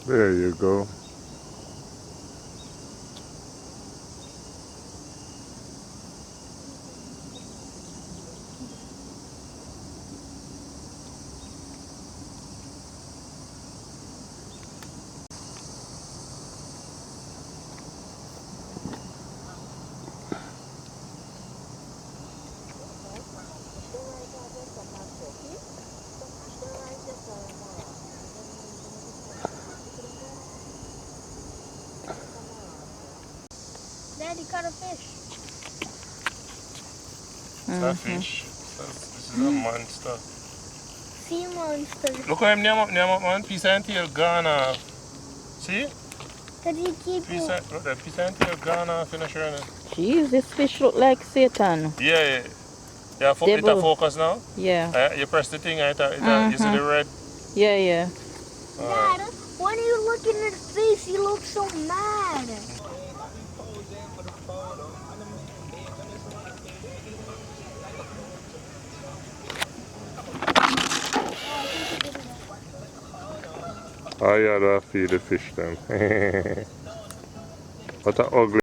There you go. Daddy caught a fish. It's a fish. This is a monster. Sea monster. Look how him name up, man. Piece and tail gone off. See? Cause he keep Look, that piece and tail gone off in a sure. Jeez, this fish look like Satan. Yeah. Yeah, it a Devil. focus now. Yeah. You press the thing, you see the red. Yeah. Dad, when are you looking at his face? He looks so mad. Oh yeah, that feed the fish then. What a ugly